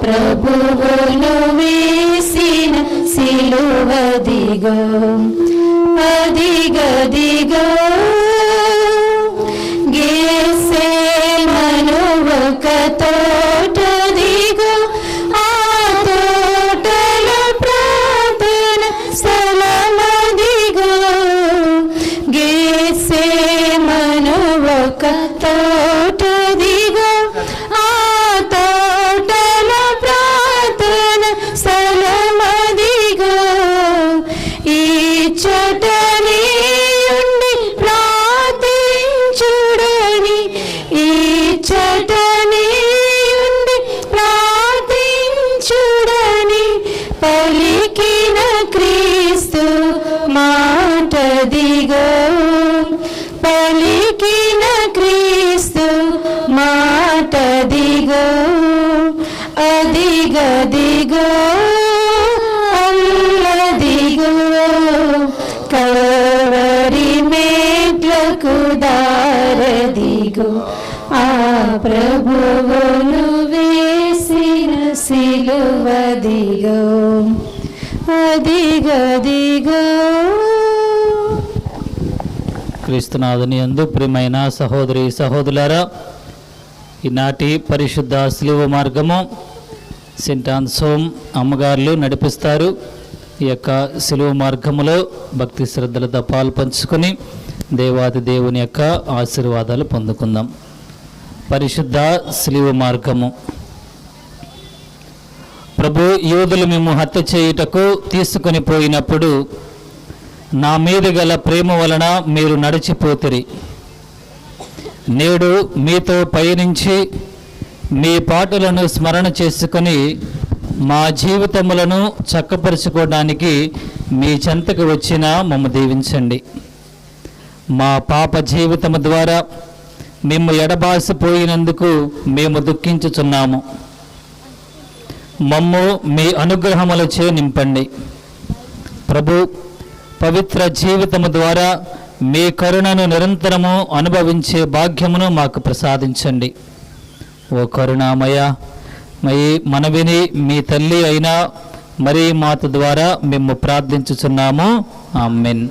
ప్రభువును వేసిన సిలువదిగో అదిగదిగో గెత్సేమను ఒక తోటదిగో ఆ తోటలో ప్రార్థన స్థలమదిగో గెత్సేమను ఒక తోటదిగో ఆ తోటలో ప్రార్థన స్థలమదిగో ఈ చోటనే ఉండి ప్రార్థించుడని ఈ చోటనే ఉండి ప్రార్థించుడని పలికిన క్రీస్తు మాటదిగో పలికిన క్రీస్తు మాటదిగో అదిగదిగో అల్లదిగో కల్వరి మేట్లకు దారదిగో ఆ ప్రభువును వేసిన సిలువదిగో అదిగదిగో. క్రీస్తునాథుని యందు ప్రియమైన సహోదరి సహోదరులారా, ఈనాటి పరిశుద్ధ శిలువ మార్గము సెయింట్ ఆన్సోమ్ అమ్మగారులు నడిపిస్తారు. ఈ యొక్క శిలువ మార్గములో భక్తి శ్రద్ధలతో పాలు పంచుకొని దేవాది దేవుని యొక్క ఆశీర్వాదాలు పొందుకుందాం. పరిశుద్ధ శిలువ మార్గము. ప్రభు, యోధులు మేము హత్య చేయుటకు తీసుకొని పోయినప్పుడు నా మీద గల ప్రేమ వలన మీరు నడిచిపోతిరి. నేడు మీతో పయనించి మీ పాటలను స్మరణ చేసుకొని మా జీవితములను చక్కపరుచుకోవడానికి మీ చెంతకు వచ్చిన మమ్మ దీవించండి. మా పాప జీవితము ద్వారా మేము ఎడబాసిపోయినందుకు మేము దుఃఖించుచున్నాము. మమ్ము మీ అనుగ్రహములచే నింపండి. ప్రభు, పవిత్ర జీవితము ద్వారా మీ కరుణను నిరంతరము అనుభవించే భాగ్యమును మాకు ప్రసాదించండి. ఓ కరుణామయ, మనవిని మీ తల్లి అయిన మరీ మాత ద్వారా మేము ప్రార్థించుచున్నాము. ఆమేన్.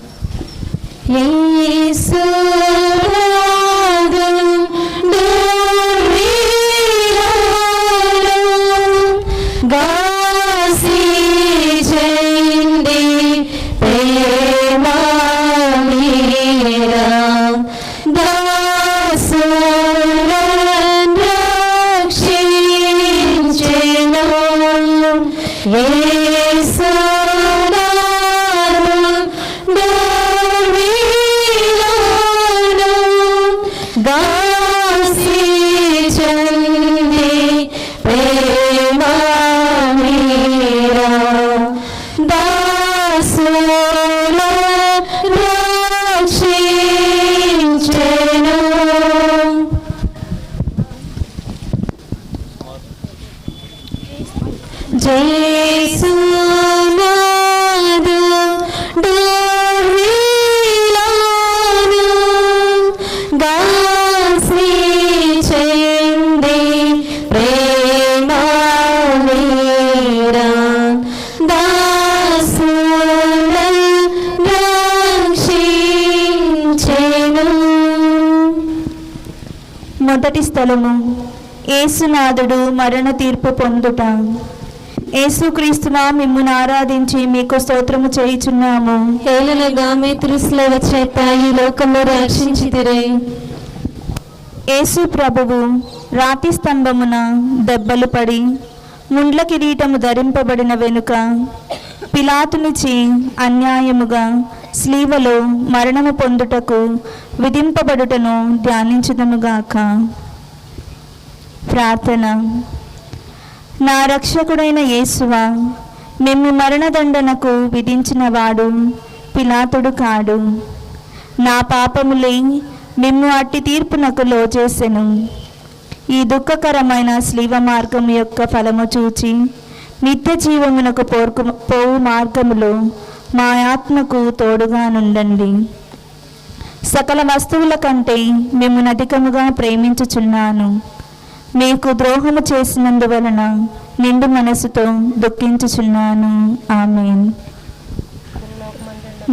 మొదటి స్థలము, యేసునాథుడు మరణ తీర్పు పొందుట. యేసుక్రీస్తునా మిమ్మును ఆరాధించి మీకు స్తోత్రము చేయుచున్నాము. హేళనగా మీ త్రుస్లవ చేత ఈ లోకంలో రక్షించితిరే. యేసు ప్రభువు రాతి స్తంభమున దెబ్బలు పడి ముండ్ల కిరీటము ధరింపబడిన వెనుక పిలాతునిచి అన్యాయముగా స్లీవలో మరణము పొందుటకు విధింపబడుటను ధ్యానించుదముగాక. ప్రార్థన. నా రక్షకుడైన యేసువా, మిమ్ము మరణదండనకు విధించిన వాడు పిలాతుడు కాడు. నా పాపములే మిమ్ము అట్టి తీర్పునకు లోచేసెను. ఈ దుఃఖకరమైన స్లీవ మార్గము యొక్క ఫలము చూచి నిత్య జీవమునకు పోవు మార్గములో మా ఆత్మకు తోడుగా నుండండి. సకల వస్తువుల కంటే మిమ్మును అధికముగా ప్రేమించుచున్నాను. మీకు ద్రోహము చేసినందువలన నిండు మనసుతో దుఃఖించుచున్నాను. ఆమేన్.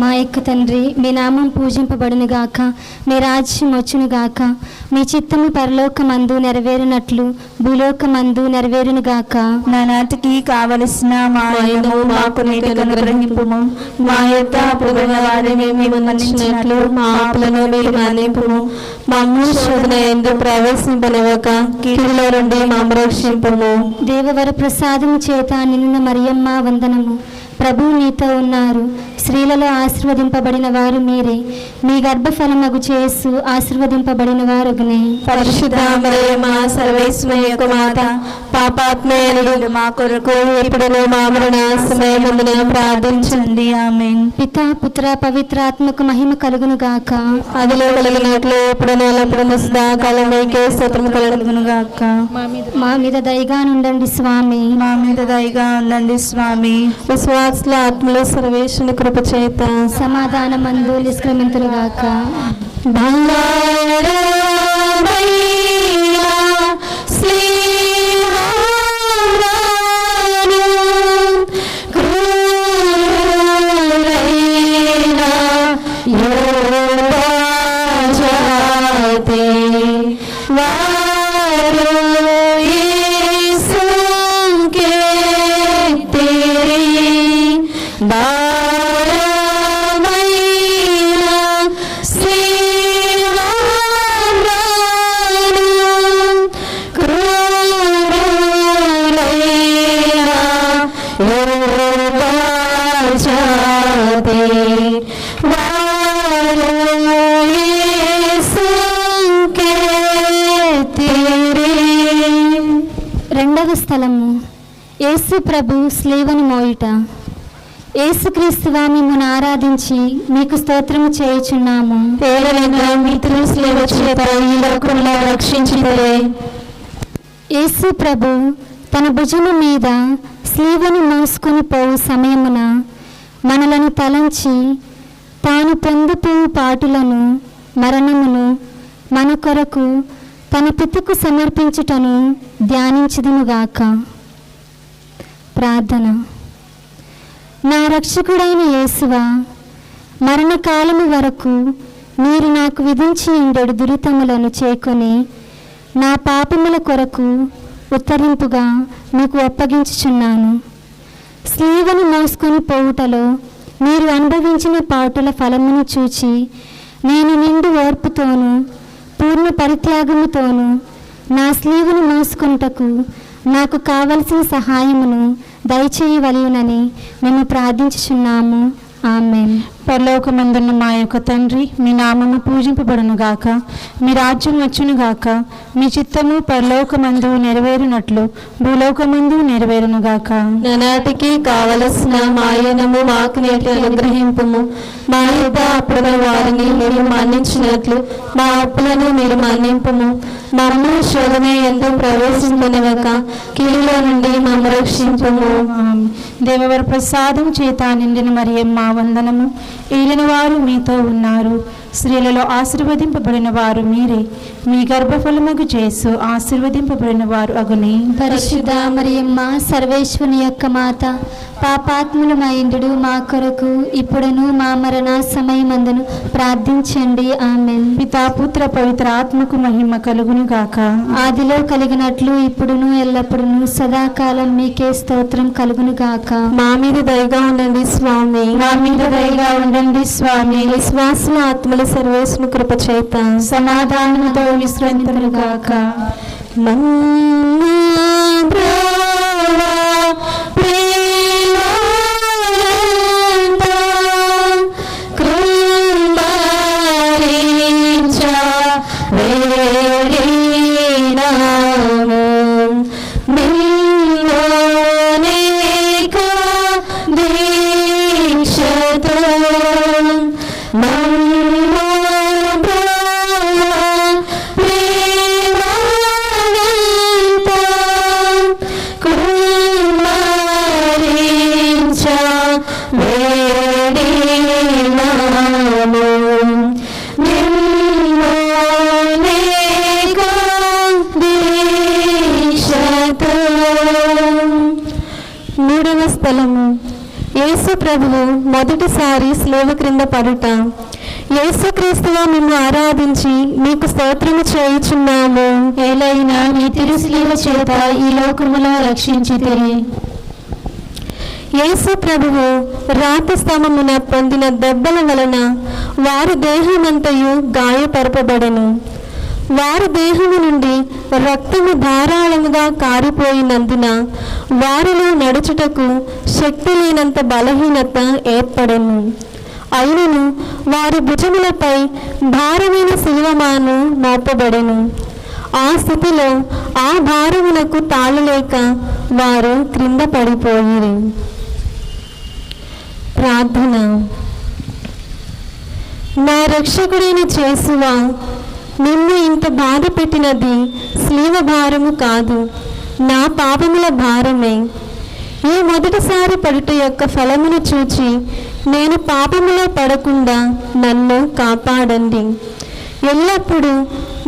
మా యొక్క తండ్రి, మీ నామం పూజింపబడును గాక, మీ రాజ్యం వచ్చును గాక, మీ చిత్తము పరలోకమందు నెరవేరినట్లు భూలోకమందు నెరవేరును గాక. నానాటికి కావలసిన మా అన్నము మాకు నేటి అనుగ్రహింపుము. మా యొక్క అప్పుడున్న వారిని మేము మన్నించినట్లు మా అప్పులను మీరు మన్నింపుము. మమ్ము శోధన యందు ప్రవేశింపనివ్వక కీడులో నుండి మమ్ము రక్షింపుము. దేవవర ప్రసాదము చేత నిన్న మరియమ్మ వందనము. ప్రభువు నీతో ఉన్నారు, స్త్రీలలో ఆశీర్వదింపబడిన వారు మీరే, మీ గర్భఫలమగు యేసు ఆశీర్వదింపబడిన వారుగనే. పరిశుద్ధ మరియమ్మ సర్వేశ్వరి యొక్క మాత, పాపాత్మయులు మా కొరకు ఇప్పుడు మా మరణ సమయమున ప్రార్థించండి. ఆమేన్. పితా పుత్ర పవిత్రాత్మకు మహిమ కలుగును గాక. అదిలో కలిగినట్లు ఇప్పుడు ఎల్లప్పుడూ సదాకాలం మీకే స్తోత్రం కలుగును గాక. మా మీద దయగా నుండండి స్వామి. మా మీద దయగా ఉండండి స్వామి. విశ్వాసుల ఆత్మలో సర్వేశ్వరుని కృప చేత సమాధానమందు నిష్క్రమింతురు గాక. రెండవ స్థలము, యేసు ప్రభు స్లీవను మోయుట. యేసుక్రీస్తువా మిమ్మల్ని ఆరాధించి మీకు స్తోత్రము చేయుచున్నాము. మిత్రులు స్లీవ చేత ఈ లోకంలో రక్షించితే. యేసు ప్రభు తన భుజము మీద స్లీవను మోసుకొని పోవు సమయమున మనలను తలంచి తాను పొందుపోవు పాటులను మరణమును మన కొరకు తన పితకు సమర్పించుటను ధ్యానించుదుముగాక. ప్రార్థన. నా రక్షకుడైన యేసువా, మరణకాలము వరకు మీరు నాకు విధించి ఉండెడు దురితములను చేకొని నా పాపముల కొరకు ఉత్తరింపుగా మీకు అప్పగించుచున్నాను. స్లీవను మోసుకొని పోవుటలో మీరు అనుభవించిన పాటుల ఫలమును చూచి నేను నిండు ఓర్పుతోనూ పూర్ణ పరిత్యాగముతోనూ నా స్లీవను మోసుకొనుటకు నాకు కావలసిన సహాయమును దయచేయవలయునని మేము ప్రార్థించుచున్నాము. ఆమేన్. పరలోకమందున్న మా యొక్క తండ్రి, మీ నామము పూజింపబడును గాక, మీ రాజ్యం వచ్చును గాక, మీ చిత్తము పరలోకమందు నెరవేరునట్లు భూలోకమందు నెరవేరును గాక. నానాటికి కావలసిన మాయనము మాకు నేటి అనుగ్రహింపుము. మా యొక్క అప్పుడున్న వారిని మీరు మన్నించినట్లు మా అప్పులను మీరు మన్నింపుము. మమ్ము శోధన యందు ప్రవేశింపనివ్వక కీడులో నుండి మమ్ము రక్షింపుము. దేవవర ప్రసాదం చేత నిండిన మరియమ్మ వందనము. ఏలిన వారు మీతో ఉన్నారు, స్త్రీలలో ఆశీర్వదింపబడిన వారు మీరే, మీ గర్భఫలమగు యేసు ఆశీర్వదింపబడిన వారు అగునే. పరిశుద్ధ మరియమ్మ సర్వేశ్వరుని యొక్క మాత, పాపాత్ములమైండు మా కొరకు ఇప్పుడును మా మరణ సమయమందును ప్రార్థించండి. ఆమేన్. పితా పుత్ర పవిత్ర ఆత్మకు మహిమ కలుగును గాక. ఆదిలో కలిగినట్లు ఇప్పుడును ఎల్లప్పుడును సదాకాలం మీకే స్తోత్రం కలుగును గాక. మా మీద దయగా ఉండండి స్వామి. మా మీద దయగా ఉండండి స్వామి. విశ్వాసుల ఆత్మల సర్వేశ్వరుని కృప చేత సమాధానముతో విశ్రాంతులు గాక. 17వ స్థలము. యేసు ప్రభువు మొదటిసారి శిలువ క్రింద పడుట. యేసుక్రీస్తుగా మేము ఆరాధించి మీకు స్తోత్రము చేయుచున్నాము. ఏలైనా మీ తిరుశిలువ చేత ఈ లోకములో రక్షించితిరి. యేసు ప్రభువు రాతి స్తంభమున పొందిన దెబ్బల వలన వారి దేహమంతయు గాయపరపబడెను. వారి దేహము నుండి రక్తము ధారాళముగా కారిపోయినందున వారిలో నడుచుటకు శక్తి లేనంత బలహీనత ఏర్పడెను. అయినను వారి భుజములపై భారమైన శిలువమాను మోపబడెను. ఆ స్థితిలో ఆ భారమునకు తాళలేక వారు క్రింద పడిపోయిరి. ప్రార్థన. నా రక్షకుడైన యేసువా, నిన్ను ఇంత బాధ పెట్టినది శిలువ భారము కాదు, నా పాపముల భారమే. ఈ మొదటిసారి పడుట యొక్క ఫలమును చూచి నేను పాపములో పడకుండా నన్ను కాపాడండి. ఎల్లప్పుడూ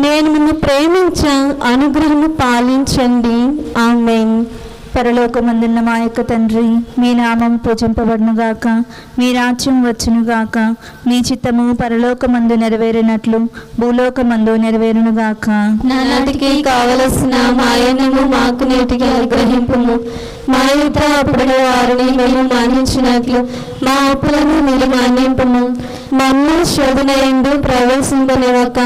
నేను నిన్ను ప్రేమించ అనుగ్రహము పాలించండి. ఆమేన్. పరలోకమందున్న మా యొక్క తండ్రి, మీ నామం పూజింపబడునుగాక, మీ రాజ్యం వచ్చునుగాక, మీ చిత్తము పరలోకమందు నెరవేరినట్లు భూలోకమందు నెరవేరునుగాక. నానాటికి కావలసిన మాయనము మాకు నేటికి అనుగ్రహింపుము. మా యుద్ధ అప్పుడు వారిని మేము మానించినట్లు మా అప్పులను మీరు మానింపుము. మమ్ము శోధనయందు ప్రవేశింపనివ్వక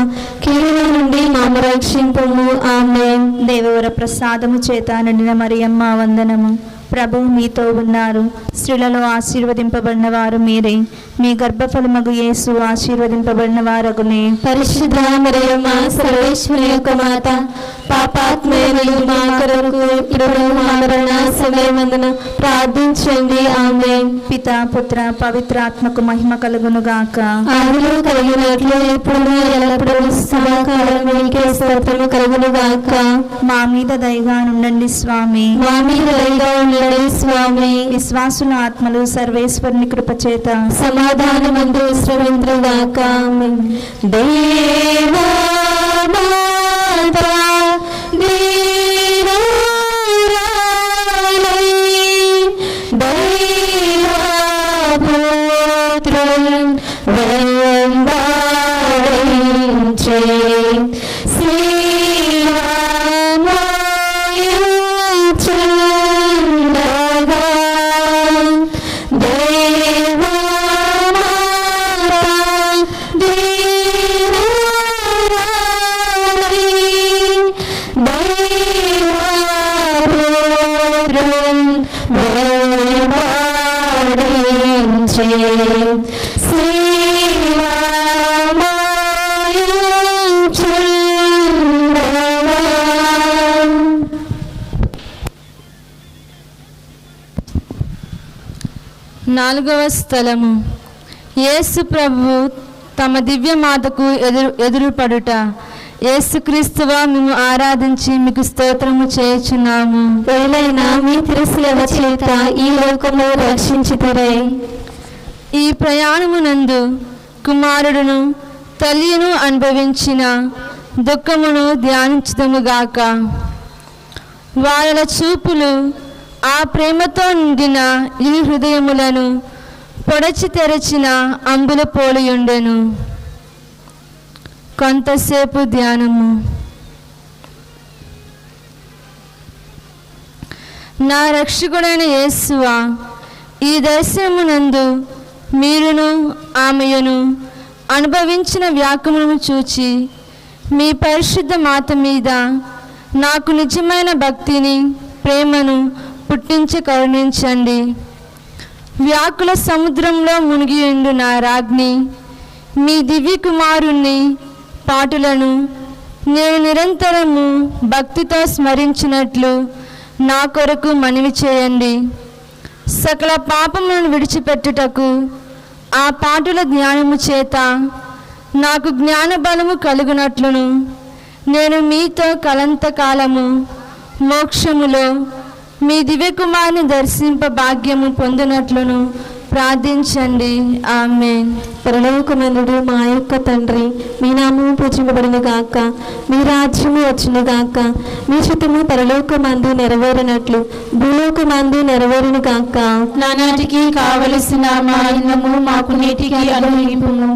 కీడుల నుండి మమ్ము రక్షింపుము. ఆమేన్. దేవవర ప్రసాదము చేత నిండిన మరియమ్మ వందనము. ప్రభువు మీతో ఉన్నారు. స్త్రీలలో ఆశీర్వదింపబడిన వారు మీరే. మీ గర్భఫలమగు యేసు ఆశీర్వదింపబడిన వారగునే. పరిశుద్ధ మరియమ్మ సర్వేశ్వరి యొక్క మాత, పాపాత్మయులు మా కొరకు ఇప్పుడు మా మరణ సమయమందున ప్రార్థించండి. ఆమేన్. పితా పుత్ర పవిత్రాత్మకు మహిమ కలుగునుగాక. ఆదిలో కలిగినట్లు ఇప్పుడు ఎల్లప్పుడూ సదాకాలం మీకే స్తోత్రము కలుగునుగాక. మా మీద దయగా నుండండి స్వామి. మా మీద దయగా ఉండండి స్వామి. విశ్వాసుల ఆత్మలు సర్వేశ్వరుని కృపచేత సమాధానమందు విశ్రమించుగాక. ఆమేన్. దేవా మాతా నాలుగవ స్థలము. యేసు ప్రభువు తమ దివ్యమాతకు ఎదురుపడుట. యేసుక్రీస్తువా, మేము ఆరాధించి మీకు స్తోత్రము చేయుచున్నాము. ఏలైనా మీ తిరుశిలువ చేత ఈ లోకము రక్షించితిరే. ఈ ప్రయాణమునందు కుమారుడును తల్లిను అనుభవించిన దుఃఖమును ధ్యానించుదుముగాక. వాళ్ళ చూపులు ఆ ప్రేమతో నిండిన ఈ హృదయములను పొడచి తెరచిన అంబుల పోలియుండెను. కొంతసేపు ధ్యానము. నా రక్షకుడైన యేసువా, ఈ దర్శనమునందు మీరును ఆమెయును అనుభవించిన వ్యాకులను చూచి మీ పరిశుద్ధ మాత మీద నాకు నిజమైన భక్తిని ప్రేమను పుట్టించి కరుణించండి. వ్యాకుల సముద్రంలో మునిగియుండు నా రాజ్ఞి, మీ దివ్య కుమారుణ్ణి పాటులను నేను నిరంతరము భక్తితో స్మరించినట్లు నా కొరకు మనవి చేయండి. సకల పాపములను విడిచిపెట్టుటకు ఆ పాటుల జ్ఞానము చేత నాకు జ్ఞాన బలము కలుగునట్లును నేను మీతో కలంతకాలము మోక్షములో మీ దివ్యకుమారుని దర్శింప భాగ్యము పొందినట్లును ప్రార్థించండి. ఆమేన్. పరలోకమందుడు మా యొక్క తండ్రి, మీ నామము పూజింపబడును గాక, మీ రాజ్యము వచ్చును గాక, మీ చిత్తము పరలోకమందు నెరవేరినట్లు భూలోకమందు నెరవేరును గాక. నానాటికి కావలసిన మా అన్నము మాకు నేటికి అనుగ్రహింపుము.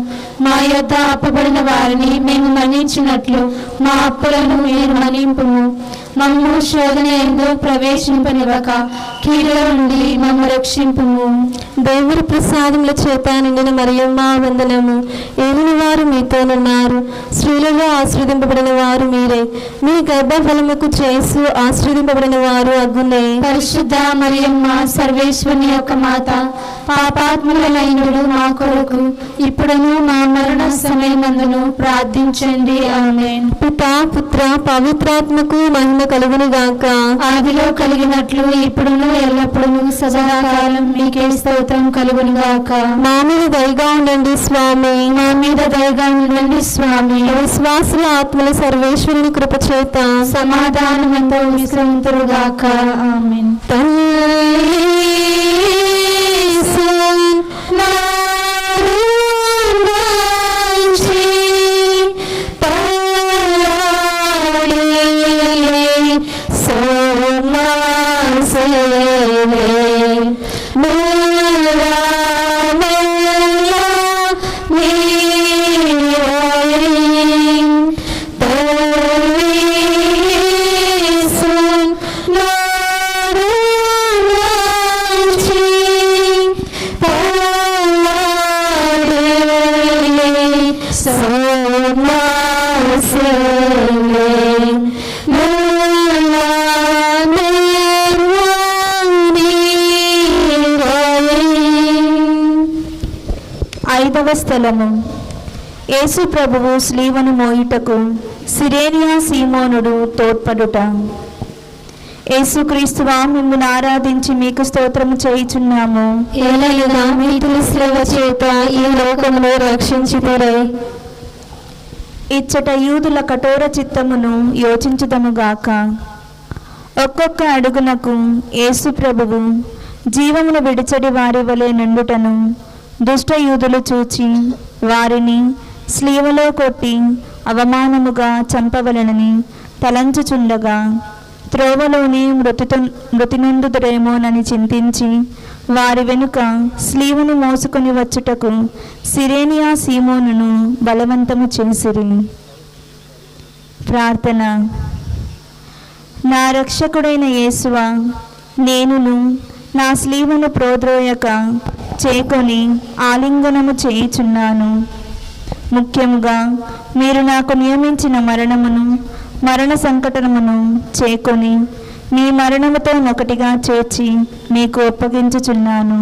మా యొద్ద అప్పబడిన వారిని మేము మన్నించినట్లు మా అప్పులను మీరు మన్నింపుము. మమ్ము శోధన యందు ప్రవేశింపనివ్వక కీడుల నుండి మమ్ము రక్షింపుము. దేవుని ప్రసాదముల చేత నిండిన మరియమ్మ వందనము. ఏలిన వారు మీతోనున్నారు, స్త్రీలలో ఆశీర్వదింపబడిన వారు మీరే, మీ గర్భఫలముకు చేసు ఆశీర్వదింపబడిన వారు అగునే. పరిశుద్ధ మరియమ్మ సర్వేశ్వరుని యొక్క మాత, పాపాత్ములైనడు మా కొరకు ఇప్పుడును మా మరణ సమయమందును ప్రార్థించండి. ఆమేన్. పితా పుత్ర పవిత్రాత్మకు మహిమ కలుగును గాక. ఆదిలో కలిగినట్లు ఇప్పుడును ఎల్లప్పుడూ సదాకాలం మీకే స్తోత్రం కలుగును గాక. మా మీద దయగా ఉండండి స్వామి, మా మీద దయగా ఉండండి స్వామి. విశ్వాసుల ఆత్మల సర్వేశ్వరుని కృప చేత సమాధానమంతో విశ్రమింతురుగాక. ఆమేన్. ఐదవ స్థలము. యేసు ప్రభువు స్లీవను మోయుటకు సిరేనియా సీమోనుడు తోడ్పడుట. యేసుక్రీస్తువా, మిమ్మును ఆరాధించి మీకు స్తోత్రము చేయుచున్నాము. ఏలైనా మీ తులసిల చేత ఈ లోకమును రక్షించుదురే. ఇచ్చట యూదుల కఠోర చిత్తమును యోచించుదముగాక. ఒక్కొక్క అడుగునకు యేసు ప్రభువు జీవమును విడిచడి వారి వలె నుండుటను దుష్ట యూదులు చూచి వారిని స్లీవలో కొట్టి అవమానముగా చంపవలెనని తలంచుచుండగా త్రోవలోని మృతి నొందుదురేమోనని చింతించి వారి వెనుక స్లీవను మోసుకొని వచ్చుటకు సిరేనియా సీమోనును బలవంతము చేసిరి. ప్రార్థన. నా రక్షకుడైన యేసువా, నేనును నా స్లీవను ప్రోద్రోయక చేకొని ఆలింగనము చేయుచున్నాను. ముఖ్యముగా మీరు నాకు నియమించిన మరణ సంకటమును చేకొని మీ మరణముతో ఒకటిగా చేర్చి మీకు ఒప్పగించుచున్నాను.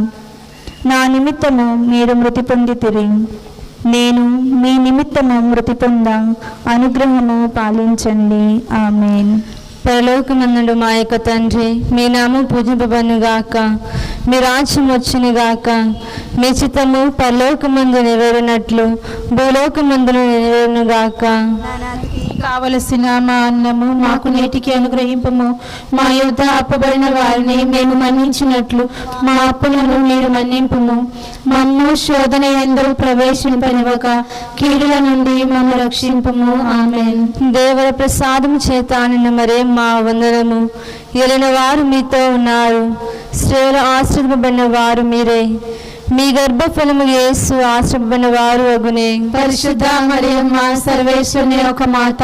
నా నిమిత్తము మీరు మృతి పొందితిరి, నేను మీ నిమిత్తము మృతి పొంద అనుగ్రహము పాలించండి. ఆమేన్. పరలోకమందుడు మా యొక్క తండ్రి, మీ నామం పూజింపబడును గాక, మీ రాజ్యం వచ్చును గాక, మీ చిత్తము పరలోకమందు నెరవేరినట్లు భూలోకమందును నెరవేరును గాక. కావలసిన మా అన్నము మాకు నేటికి అనుగ్రహింపము. మా యొద్ద అప్పబడిన వారిని మేము మన్నించినట్లు మా అప్పులను మీరు మన్నింపుము. మమ్ము శోధన యందు ప్రవేశింపనివ్వక కీడుల నుండి మమ్ము రక్షింపుము. ఆమేన్. దేవర ప్రసాదము చేత నిన్న మరే మా వందనము. ఎలిన వారు మీతో ఉన్నారు, స్త్రీలు ఆశ్రయింపబడిన వారు మీరే, మీ గర్భఫలము యేసు ఆశ్రయింపబడిన వారు అగునే. పరిశుద్ధ మరియమ్మ సర్వేశ్వరుని యొక్క మాత,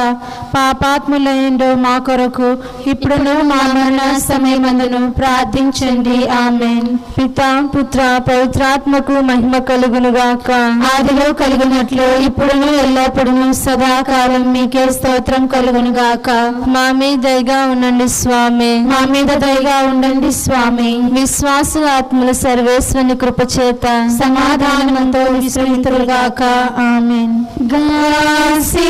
పాపాత్ములైన మా కొరకు ఇప్పుడును మా మరణ సమయమందును ప్రార్థించండి. ఆమేన్. పితా పుత్ర పవిత్రాత్మకు మహిమ కలుగును గాక. ఆదిలో కలిగినట్లు ఇప్పుడును ఎల్లప్పుడూ సదాకాలం మీకే స్తోత్రం కలుగును గాక. మా మీద దయగా ఉండండి స్వామి, మా మీద దయగా ఉండండి స్వామి. విశ్వాసుల ఆత్మల సర్వేశ్వరుని కృప చేత సమాధానమంతో విశ్రమింతురుగాక. ఆమేన్. గాసి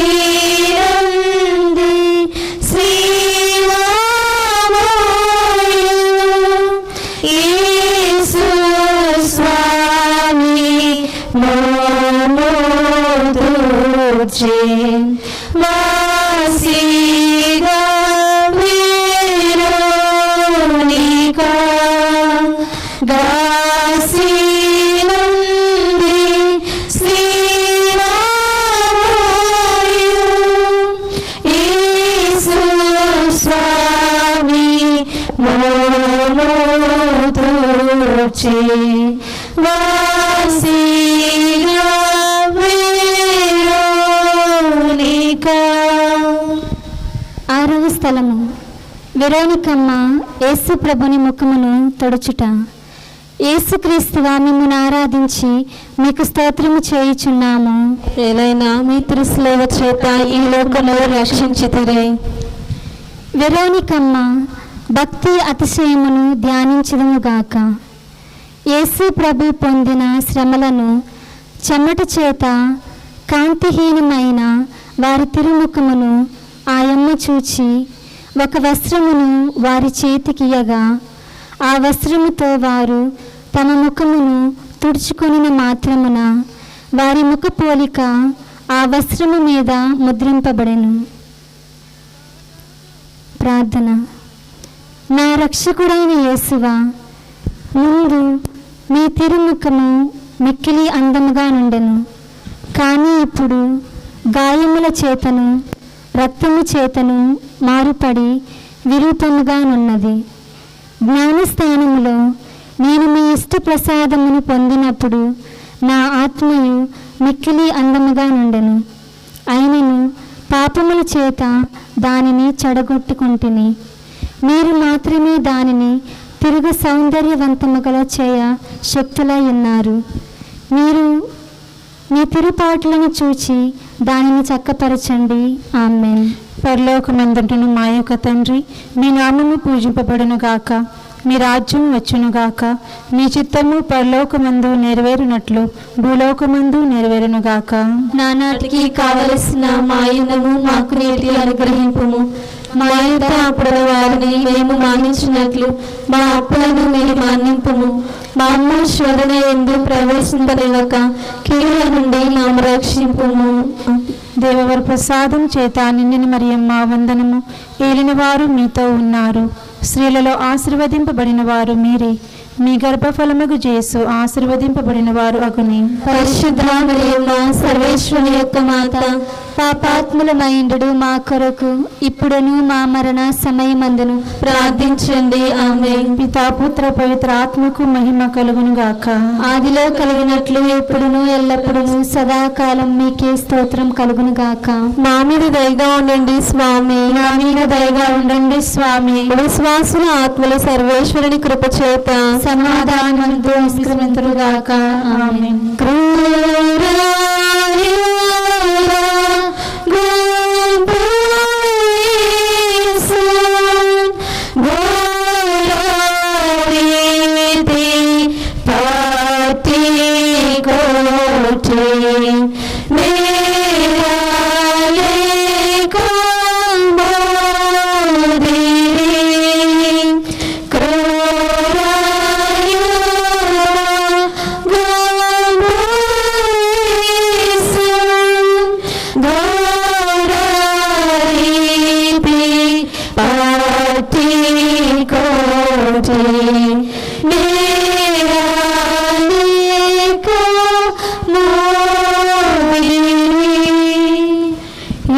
తూర్చి వాసిగా వెరోనిక. ఆరవ స్థలము వెరోనికమ్మ యేసు ప్రభుని ముఖమును తొడుచుట. యేసుక్రీస్తువా మిమ్మును ఆరాధించి మీకు స్తోత్రము చేయుచున్నాము. ఏలైనా మీ తిరుస్లేవ చేత ఈ లోకములో రక్షించితిరి. వెరోనికమ్మ భక్తి అతిశయమును ధ్యానించదుముగాక. యేసు ప్రభు పొందిన శ్రమలను చెమట చేత కాంతిహీనమైన వారి తిరుముఖమును ఆయమ్మ చూచి ఒక వస్త్రమును వారి చేతికియగా ఆ వస్త్రముతో వారు తమ ముఖమును తుడుచుకొనిన మాత్రమున వారి ముఖ పోలిక ఆ వస్త్రము మీద ముద్రింపబడెను. ప్రార్థన. నా రక్షకుడైన యేసువా, ముందు మీ తిరుముఖము మిక్కిలి అందముగా నుండెను, కానీ ఇప్పుడు గాయముల చేతను రక్తము చేతను మారుపడి విరూపముగా నున్నది. జ్ఞానస్థానములో నేను మీ ఇష్ట ప్రసాదమును పొందినప్పుడు నా ఆత్మయు మిక్కిలి అందముగా నుండెను. అయినను పాపముల చేత దానిని చెడగొట్టుకుంటుని మీరు మాత్రమే దానిని తిరుగు సౌందర్యవంతముగల చేయ శక్తులై ఉన్నారు. మీరు మీ తిరుపాట్లను చూచి దానిని చక్కపరచండి. ఆమేన్. పరలోకమందుంటున్న మా యొక్క తండ్రి, మీ నామము పూజింపబడును గాక, మీ రాజ్యం వచ్చును గాక, మీ చిత్తము పరలోకమందు నెరవేరునట్లు భూలోకమందు నెరవేరును గాక. నానాటికి కావలసిన మాయనము మాకు నేటి అనుగ్రహింపుము. మా యొక్క అప్పుల వారిని మేము మానించినట్లు మా అప్పులను మీరు మన్నింపుము. మా అమ్మ శోధన ఎందు ప్రవేశింపలేక కీడుల నుండి మేము రక్షింపుము. దేవవర ప్రసాదం చేత నిండిన మరియమ్మ వందనము. ఏలిన వారు మీతో ఉన్నారు, స్త్రీలలో ఆశీర్వదింపబడిన వారు మీరే. మీ గర్భఫలముగు యేసు ఆశీర్వదింపబడిన వారు అగుని. పరిశుద్ధ మరియమ్మ సర్వేశ్వరుని యొక్క మాత, పాపాత్ములమైండు మా కొరకు ఇప్పుడును మా మరణ సమయమందును ప్రార్థించండి. ఆమేన్. పితా పుత్ర పవిత్ర ఆత్మకు మహిమ కలుగును గాక. ఆదిలో కలిగినట్లు ఎప్పుడును ఎల్లప్పుడును సదాకాలం మీకే స్తోత్రం కలుగును గాక. మా మీద దయగా ఉండండి స్వామి. నా మీద దయగా ఉండండి స్వామి. విశ్వాసుల ఆత్మల సర్వేశ్వరుని కృప చేత సమాధానముతో నిష్క్రమింతురుగాక. ఆమేన్.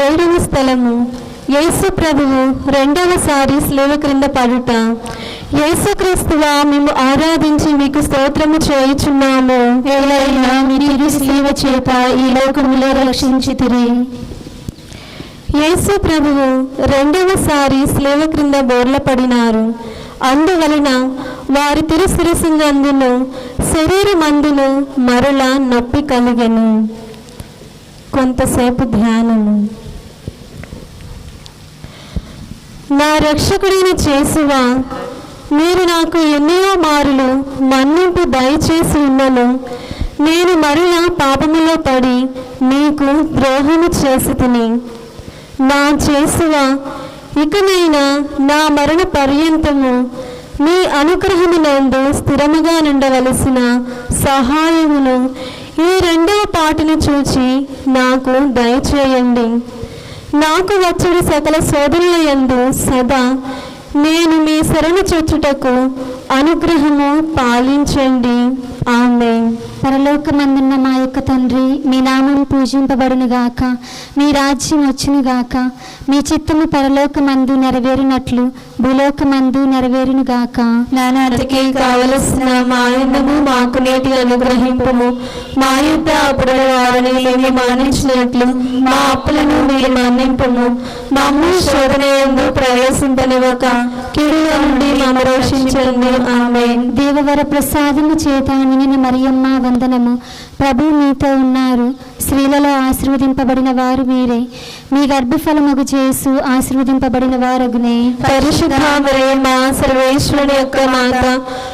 ఏడవ స్థలము యేసు ప్రభువు రెండవసారి స్లేవ క్రింద పడుట. యేసుక్రీస్తువా మేము ఆరాధించి మీకు స్తోత్రము చేయుచున్నాము. ఏలైనా మీ తిరు శిలువ చేత ఈ లోకములో రక్షించితిరి. యేసు ప్రభువు రెండవసారి స్లేవ క్రింద బోర్ల పడినారు. అందువలన వారి తిరుశిరస్సునందును శరీరమందును మరల నొప్పి కలిగెను. కొంతసేపు ధ్యానము. నా రక్షకుడైన యేసువా, మీరు నాకు ఎన్నో మారులు మన్నింపు దయచేసి ఉన్నను. నేను మరలా పాపములో పడి మీకు ద్రోహము చేసి తిని. నా యేసువా, ఇకనైనా నా మరణ పర్యంతము మీ అనుగ్రహమునందు స్థిరముగా నుండవలసిన సహాయమును ఈ రెండవ పాటను చూచి నాకు దయచేయండి. నాకు వచ్చుడు సకల శోధనల యందు సదా నేను మీ శరణు చొచ్చుటకు అనుగ్రహము పాలించండి. ఆమేన్. ఆమేన్. పరలోకమందున్న మా యొక్క తండ్రి, మీ నామం పూజింపబడునుగాక, మీ రాజ్యం వచ్చునుగాక, మీ చిత్తము పరలోకమందు నెరవేరునట్లు భూలోకమందు నెరవేరునుగాక. నానాటికి కావలసిన మా అన్నము మాకు నేటి అనుగ్రహింపము, మా యుద్ధ అప్పుడైన వారిని మేము మన్నించినట్లు మా అప్పులను మీరు మన్నింపము, మమ్ము శోధన యందు ప్రవేశింపనివ్వక కీడుల నుండి మమ్ము రక్షించండి. ఆమేన్. దేవవర ప్రసాదము చేత నిండిన మరియమ్మ వందనము. ప్రభు మీతో ఉన్నారు, స్త్రీలలో ఆశీర్వదింపబడిన వారు మీరే, మీ గర్భఫలమగు యేసు ఆశీర్వదింపబడిన వారగునే. పరిశుద్ధ మరియమ్మ సర్వేశ్వరుని యొక్క మాత,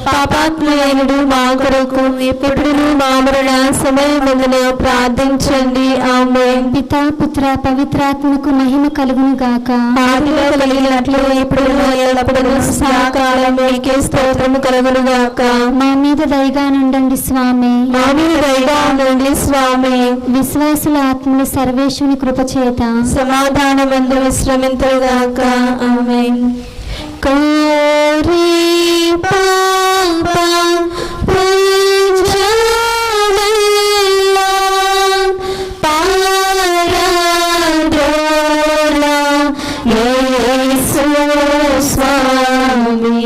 పాపాత్ములైనడు మా కొరకు ఇప్పుడును మా మరణ సమయమందున ప్రార్థించండి. ఆమేన్. పితా పుత్ర పవిత్రాత్మకు మహిమ కలుగును గాక. ఆదిలో కలిగినట్లు ఇప్పుడు ఎల్లప్పుడూ సదాకాలం మీకే స్తోత్రము కలుగును గాక. మా మీద దయగా నుండండి స్వామి. మా మీద దయగా ఉండండి స్వామి. విశ్వాసుల ఆత్మలు సర్వేశ్వరుని కృపచేత సమాధానమందు విశ్రమింతురుగాక. ఆమేన్. కోరి పాప పూజనల్లా పారద్రోలా యేసు స్వామి.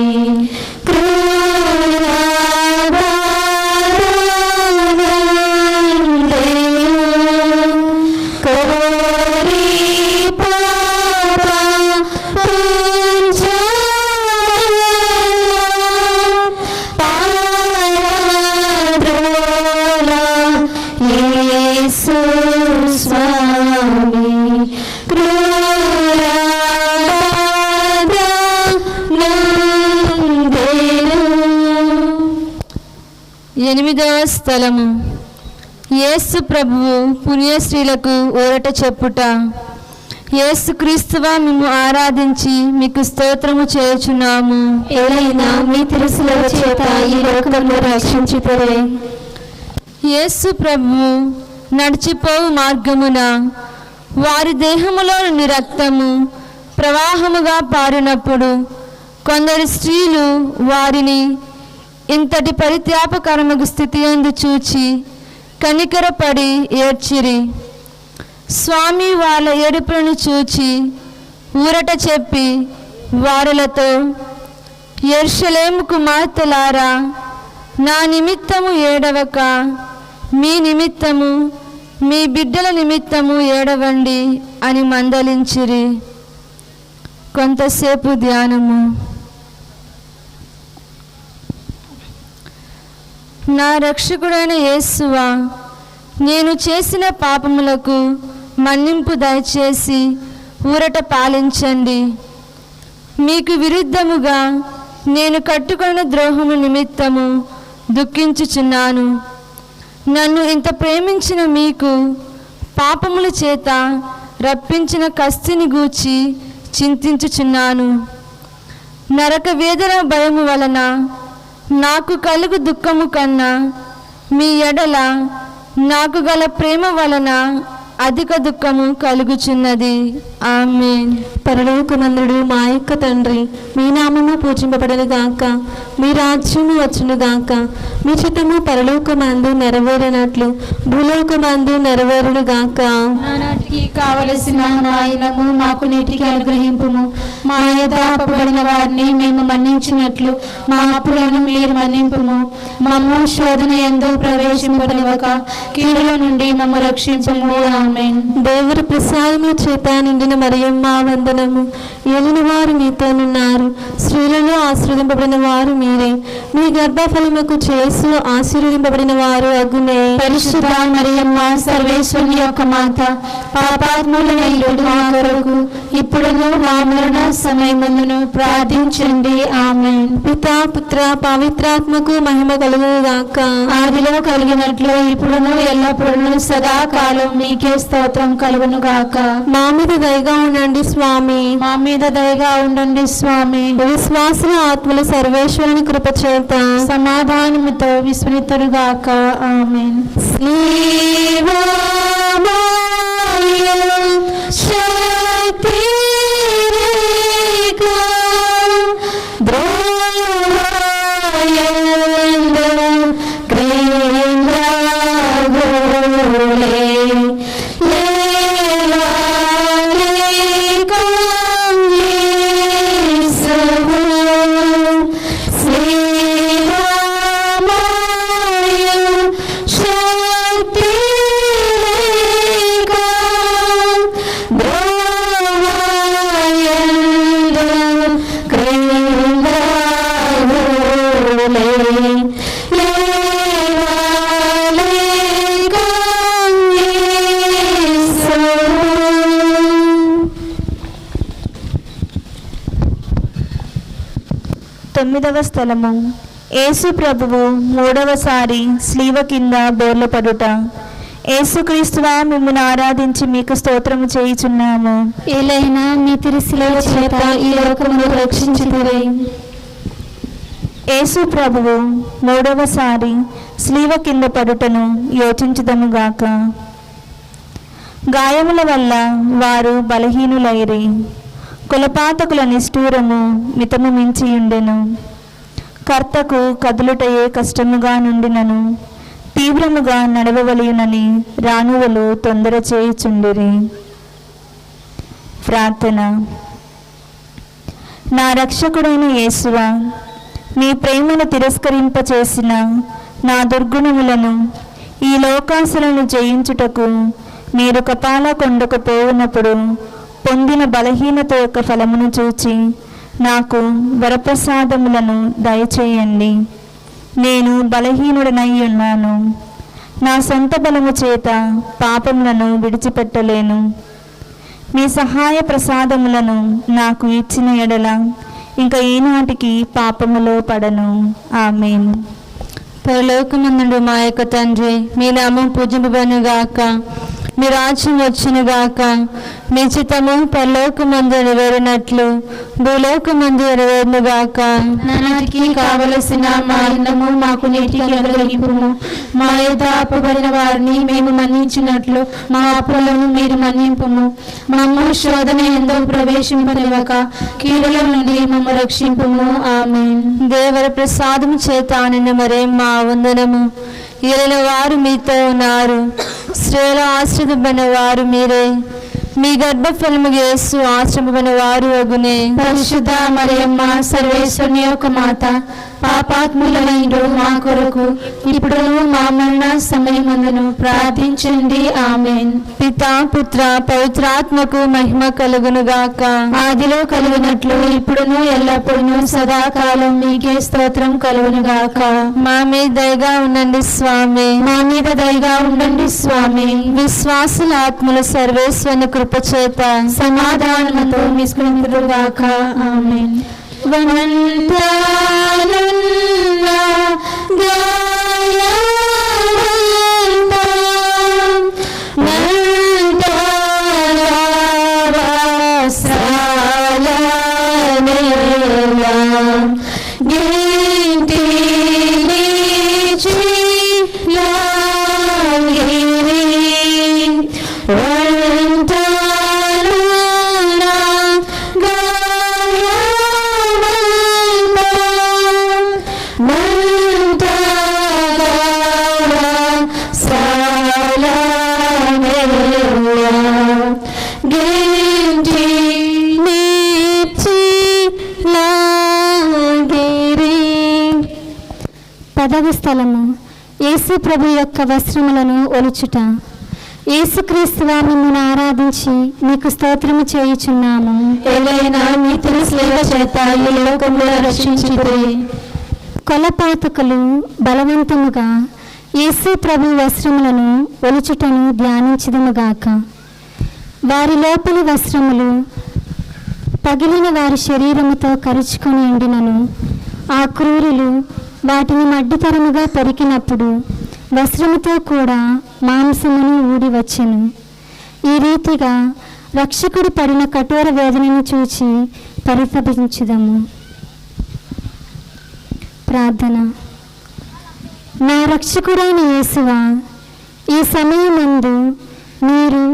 ఎనిమిదవ స్థలము. యేసు ప్రభువు పుణ్యశ్రీలకు ఊరట చెప్పుట. యేసు క్రీస్తువా మేము ఆరాధించి మీకు స్తోత్రము చేయుచున్నాము. ఏలైనా మీ తిరుసుల చేత ఈ లోకమును రక్షించుటరే. యేసు ప్రభువు నడిచిపోవు మార్గమున వారి దేహములోని రక్తము ప్రవాహముగా పారినప్పుడు కొందరు స్త్రీలు వారిని ఇంతటి పరిత్యాపకరమగు స్థితి యందు చూచి కనికరపడి ఏడ్చిరి. స్వామి వాళ్ళ ఏడుపులను చూచి ఊరట చెప్పి వారులతో, యెరూషలేము కుమార్తెలారా, నా నిమిత్తము ఏడవక మీ నిమిత్తము మీ బిడ్డల నిమిత్తము ఏడవండి అని మందలించిరి. కొంతసేపు ధ్యానము. నా రక్షకుడైన యేసువా, నేను చేసిన పాపములకు మన్నింపు దయచేసి ఊరట పాలించండి. మీకు విరుద్ధముగా నేను కట్టుకున్న ద్రోహము నిమిత్తము దుఃఖించుచున్నాను. నన్ను ఇంత ప్రేమించిన మీకు పాపముల చేత రప్పించిన కస్తిని గూర్చి చింతించుచున్నాను. నరక వేదన భయము వలన నాకు కలుగు దుఃఖము కన్నా మీ ఎడల నాకు గల ప్రేమ వలన అధిక దుఃఖము కలుగుచున్నది. ఆమేన్. పరలోకమందుడు మా యొక్క తండ్రి, మీ నామము పూజింపబడను గాక, మీ రాజ్యము వచ్చును గాక, మీ చిత్తము పరలోకమందు నెరవేరినట్లు భూలోకమందు నెరవేరును గాక. నానాటికి కావలసిన నాయనము మాకు నేటికి అనుగ్రహింపుము. మా యథాపబడిన వారిని మేము మన్నించినట్లు మా అప్పులను మీరు మన్నింపుము. మమ్ము శోధన యందు ప్రవేశింపనివ్వక కీడుల నుండి మమ్ము రక్షించుము. ఆమేన్. దేవుని ప్రసాదము చేత నిండిన మరియమ్మ వందనము. ఏలిన వారు మీతోనున్నారు, స్త్రీలలో ఆశీర్వదింపబడిన వారు మీరే, మీ గర్భఫలముకు యేసు ఆశీర్వదింపబడిన వారు అగునే. పరిశుద్ధ మరియమ్మ సర్వేశ్వరుని యొక్క మాత, పాపాత్ములైన మా కొరకు ఇప్పుడును మా మరణ సమయమందును ప్రార్థించండి. ఆమేన్. పితా పుత్ర పవిత్రాత్మకు మహిమ కలుగును గాక. ఆదిలో కలిగినట్లు ఇప్పుడును ఎల్లప్పుడూ సదాకాలం మీకే స్తోత్రం కలుగును గాక. మా మీద దయగా ఉండండి స్వామి. మా మీద దయగా ఉండండి స్వామి. విశ్వాసుల ఆత్మలు సర్వేశ్వరుని కృపచేత సమాధానముతో విస్మృతురుగాక. ఆమేన్. శక్తి తొమ్మిదవ స్థలము యేసు ప్రభువు మూడవసారి స్లీవ కింద బోర్లపడుట. యేసుక్రీస్తువా, మిమ్మల్ని ఆరాధించి మీకు స్తోత్రము చేయుచున్నాము. ఏలైనా మీ తిరుశిలువ చేత ఈ లోకమును రక్షించుదురే. యేసు ప్రభువు మూడవసారి స్లీవ కింద పడుటను యోచించుదముగాక. గాయముల వల్ల వారు బలహీనులైరి, కులపాతకుల నిష్ఠూరము మితము మించియుండెను. కర్తకు కదులుటయే కష్టముగా నుండినను తీవ్రముగా నడవవలయునని రాణువులు తొందర చేయుచుండిరి. ప్రార్థన. నా రక్షకుడైన యేసువా, మీ ప్రేమను తిరస్కరింపచేసిన నా దుర్గుణములను, ఈ లోకాసులను జయించుటకు మీరు కపాల కొండకు పోవునప్పుడు పొందిన బలహీనత యొక్క ఫలమును చూచి నాకు వరప్రసాదములను దయచేయండి. నేను బలహీనుడనై ఉన్నాను. నా సొంత బలము చేత పాపములను విడిచిపెట్టలేను. మీ సహాయ ప్రసాదములను నాకు ఇచ్చిన ఎడల ఇంకా ఈనాటికి పాపములో పడను. ఆమేన్. పరలోకమందుండు మా యొక్క తండ్రి, మీ నామం పూజింపబడునుగాక, మీ రాజ్యం వచ్చునుగాక, మీ చిత్తము పరలోకమందు నెరవేరినట్లు భూలోకమందు నెరవేరునుగాక. నానాటికి కావలసిన మా అన్నము మాకు నేటికి అనుగ్రహింపుము. మా యొద్ద అప్పబడిన వారిని మేము మన్నించినట్లు మా అప్పులను మీరు మన్నింపుము. మమ్ము శోధన ఎందు ప్రవేశింపనివ్వక కీడుల నుండి మమ్ము రక్షింపుము. ఆమేన్. దేవర ప్రసాదము చేత నిన్న మరే మా వందనము. ఏలిన వారు మీతో ఉన్నారు, స్త్రీలు ఆశ్రదింపబడిన వారు మీరే, మీ గర్భఫలము యేసు ఆశ్రమపడిన వారు అగునే. పరిశుద్ధ మరియమ్మ, సర్వేశ్వరుని యొక్క మాత, పాపాత్ములైన మా కొరకు ఇప్పుడును మా మరణ సమయమందును ప్రార్థించండి. ఆమేన్. పితా పుత్ర పవిత్రాత్మకు మహిమ కలుగునుగాక. ఆదిలో కలుగునట్లు ఇప్పుడును ఎల్లప్పుడూ సదాకాలం మీకే స్తోత్రం కలుగునుగాక. మా మీద దయగా ఉండండి స్వామి. మా మీద దయగా ఉండండి స్వామి. విశ్వాసుల ఆత్మల సర్వేశ్వరుని కృపచేత సమాధానముతో మిస్కుందురుగాక. ఆమేన్. వందనాలున్న గాయవంత పదవ స్థలము యేసు ప్రభు యొక్క వస్త్రములను ఒలుచుట. యేసుక్రీస్తువా, మిమ్మల్ని ఆరాధించి మీకు స్తోత్రము చేయుచున్నాము. ఏలైనా మీ తిరుశిలువ చేత ఈ లోకమును రక్షించుదురే. కొలపాతకులు బలవంతముగా యేసు ప్రభు వస్త్రములను ఒలుచుటను ధ్యానించుదుముగాక. వారి లోపలి వస్త్రములు పగిలిన వారి శరీరముతో కరుచుకొని ఉండినను ఆ క్రూరులు వాటిని మడ్డితరముగా పెరికినప్పుడు వస్త్రముతో కూడా మాంసమును ఊడి వచ్చెను. ఈ రీతిగా రక్షకుడు పడిన కఠోర వేదనను చూచి పరితపించుదము. ప్రార్థన. నా రక్షకుడైన యేసువా, ఈ సమయమందు మీరు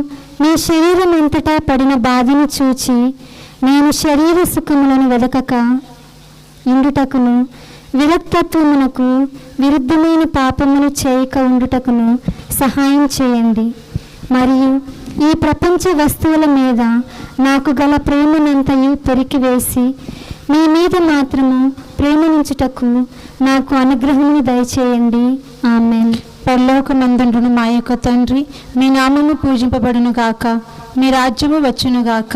మీ శరీరం అంతటా పడిన బాధను చూచి నేను శరీర సుఖములను వెదకక ఇండుటకును విరక్తత్వమునకు విరుద్ధమైన పాపమును చేయక ఉండుటకును సహాయం చేయండి. మరియు ఈ ప్రపంచ వస్తువుల మీద నాకు గల ప్రేమనంతయు పెరికివేసి మీ మీద మాత్రము ప్రేమనించుటకు నాకు అనుగ్రహమును దయచేయండి. ఆమేన్. పరలోకమందుండును మా యొక్క తండ్రి, మీ నామము పూజింపబడును గాక, మీ రాజ్యము వచ్చును గాక,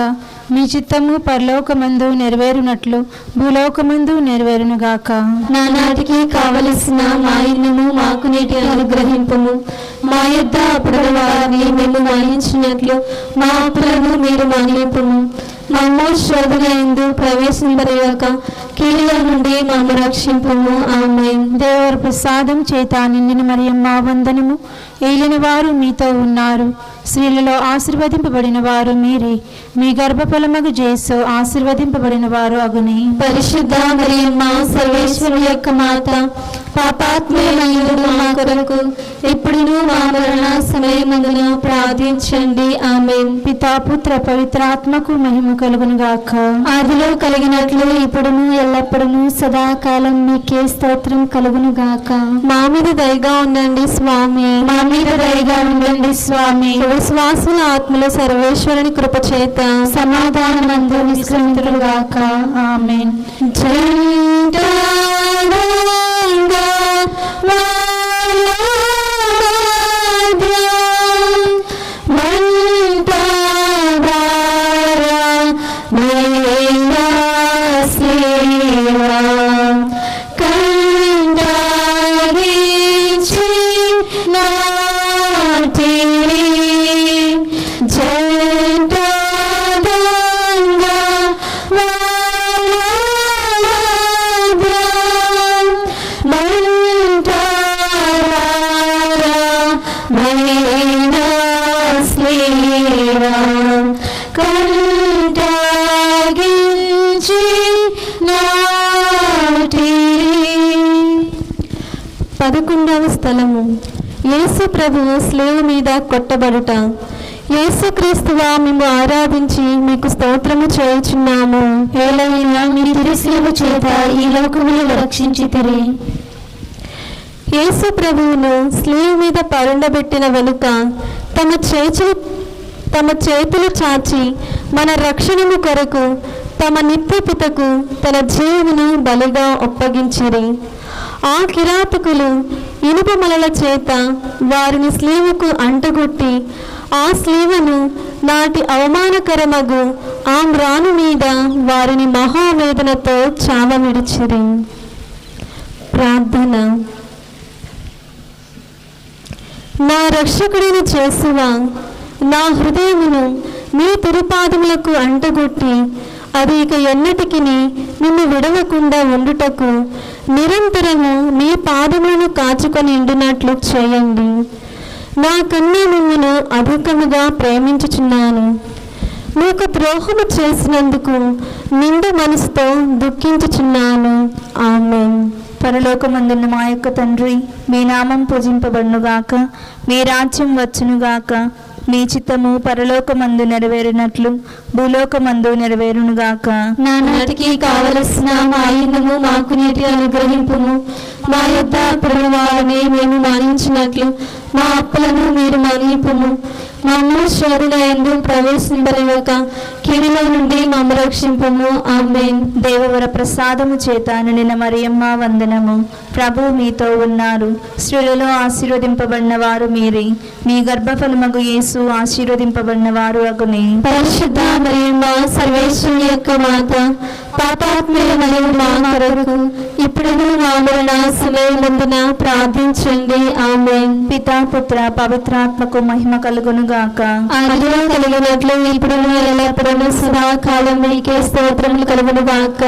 మీ చిత్తము పరలోకమందు నెరవేరునట్లు భూలోకమందు నెరవేరునుగాక. నానాటికి కావలసిన మా ఇన్నము మాకు నేటి అనుగ్రహింపము. మా యొద్ద అప్పుడైన వారిని మేము మన్నించినట్లు మా అప్పులను మీరు మన్నింపుము. మమ్మ శోధన యందు ప్రవేశింపలేక కీడుల నుండి మమ్మ రక్షింపుము. ఆమేన్. దేవర ప్రసాదం చేత నిండిన మరియమ్మ వందనము. ఏలిన వారు మీతో ఉన్నారు, స్త్రీలలో ఆశీర్వదింపబడిన వారు మీరే. మీ గర్భఫలమగు యేసు ఆశీర్వదింపబడిన వారు అగునే. పరిశుద్ధ మరియమ్మ సర్వేశ్వరుని యొక్క మాత, పాపాత్మయులైన మా కొరకు ఇప్పుడును మా మరణ సమయమందున ప్రార్థించండి. ఆమేన్. పితా పుత్ర పవిత్రాత్మకు మహిమ కలుగునుగాక. ఆదిలో కలిగినట్లు ఇప్పుడును ఎల్లప్పుడూ సదాకాలం మీకే స్తోత్రం కలుగునుగాక. మా మీద దయగా ఉండండి స్వామి. మా మీద దయగా ఉండండి స్వామి. విశ్వాసుల ఆత్మల సర్వేశ్వరుని కృప చేత సమాధానమందు విశ్రమింతురుగాక. ఆమేన్. పదకొండవ స్థలము. యేసు ప్రభువు స్లేవ మీద కొట్టబడుట. యేసుక్రీస్తువా మేము ఆరాధించి మీకు స్తోత్రము చేయుచున్నాము. ఏలైనా మీ తిరుసిలువ చేత ఈ లోకమును రక్షించితిరి. యేసు ప్రభువును స్లేవ మీద పరుండబెట్టిన వెనుక తమ చేతులు చాచి మన రక్షణము కొరకు తమ నిత్యపితకు తన జీవును బలిగా ఒప్పగించిరి. ఆ కిరాతకులు ఇనుప మలల చేత వారిని స్లీవకు అంటగొట్టి ఆ స్లీవను నాటి అవమానకరమగు ఆ మ్రాను మీద వారిని మహావేదనతో చావమిడిచిరి. ప్రార్థన. నా రక్షకుడిని చేసువా, నా హృదయమును మీ తిరుపాదములకు అంటగొట్టి అది ఇక ఎన్నటికి నిన్ను విడవకుండా ఉండుటకు నిరంతరము మీ పాదములను కాచుకొని ఉండినట్లు చేయండి. నా కన్నా మిమ్మును అధికముగా ప్రేమించుచున్నాను. మీకు ద్రోహము చేసినందుకు నిండు మనసుతో దుఃఖించుచున్నాను. ఆమేన్. పరలోకమందున్న మా యొక్క తండ్రి, మీ నామం పూజింపబడునుగాక, మీ రాజ్యం వచ్చునుగాక, మీ చిత్తము పరలోకమందు నెరవేరినట్లు భూలోకమందు నెరవేరునుగాక. నానాటికి కావలసిన మా ఇన్నము మాకు నేటి అనుగ్రహింపుము. మా యొద్ద అప్పుడైన వారిని మేము మన్నించినట్లు మా అప్పులను మీరు మన్నింపుము. మమ్మ శోధన యందు ప్రవేశింపలేక కీడుల నుండి మమ్మ రక్షింపుము. ఆమేన్. దేవవర ప్రసాదము చేత నిండిన మరియమ్మ వందనము. ప్రభువు మీతో ఉన్నారు, స్త్రీలలో ఆశీర్వదింపబడిన వారు మీరే. మీ గర్భఫలమగు యేసు ఆశీర్వదింపబడిన వారు అగునే. పరిశుద్ధ మరియమ్మ సర్వేశ్వరుని యొక్క మాత, పాపాత్మయులైన మా కొరకు ఇప్పుడును మా మరణ సమయమందున ప్రార్థించండి. ఆమేన్. పితా పుత్ర పవిత్రాత్మకు మహిమ కలుగునుగాక. ఆదిలో కలిగినట్లు ఇప్పుడును ఎల్లప్పుడూ సదాకాలం మీకే స్తోత్రములు కలుగునుగాక.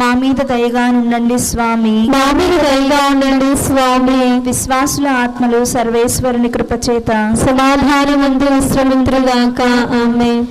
మా మీద దయగా ఉండండి స్వామి. మా మీద దయగా ఉండండి స్వామి. విశ్వాసుల ఆత్మలు సర్వేశ్వరుని కృపచేత సమాధానమందు విశ్రమింతురుగాక. ఆమేన్.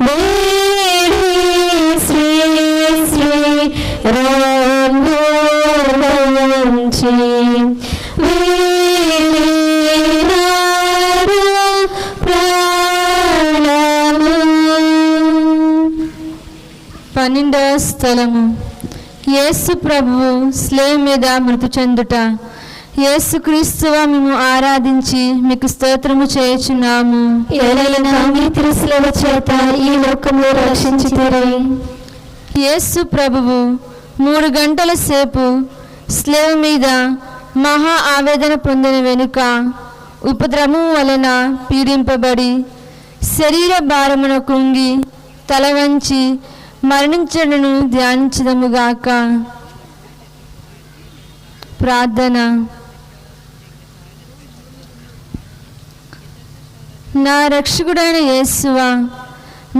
Hey యేసు ప్రభువు స్లేవ్ మీద మృతి చెందుట. యేసు క్రీస్తువా మేము ఆరాధించి మీకు స్తోత్రము చేయుచున్నాము. ఏలైనా మీ తిరుసిలువ చేత ఈ లోకమును రక్షించితిరి. యేసు ప్రభువు 3 గంటల సేపు స్లేవ్ మీద మహా ఆవేదన పొందిన వెనుక ఉపద్రవము వలన పీడింపబడి శరీర భారమున కుంగి తల వంచి మరణించడను ధ్యానించదముగాక. ప్రార్థన. నా రక్షకుడైన యేసువా,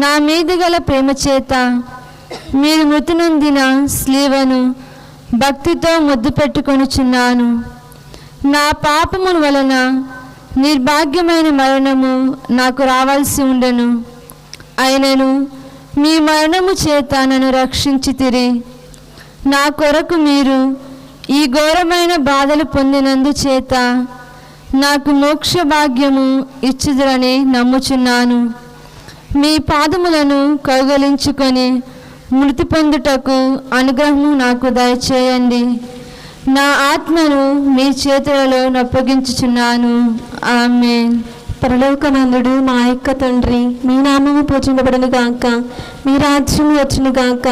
నా మీద గల ప్రేమ చేత మీరు మృతి నొందిన స్లీవను భక్తితో ముద్దు పెట్టుకొనుచున్నాను. నా పాపముల వలన నిర్భాగ్యమైన మరణము నాకు రావాల్సి ఉండెను. అయినను మీ మరణము చేత నన్ను రక్షించితిరి. నా కొరకు మీరు ఈ ఘోరమైన బాధలు పొందినందు చేత నాకు మోక్ష భాగ్యము ఇచ్చుదురని నమ్ముచున్నాను. మీ పాదములను కౌగలించుకొని మృతి పొందుటకు అనుగ్రహము నాకు దయచేయండి. నా ఆత్మను మీ చేతులలో నప్పగించుచున్నాను. ఆమేన్. పరలోకమందుడు మా యొక్క తండ్రి, మీ నామము పూజింపబడును గాక, మీ రాజ్యము వచ్చును గాక,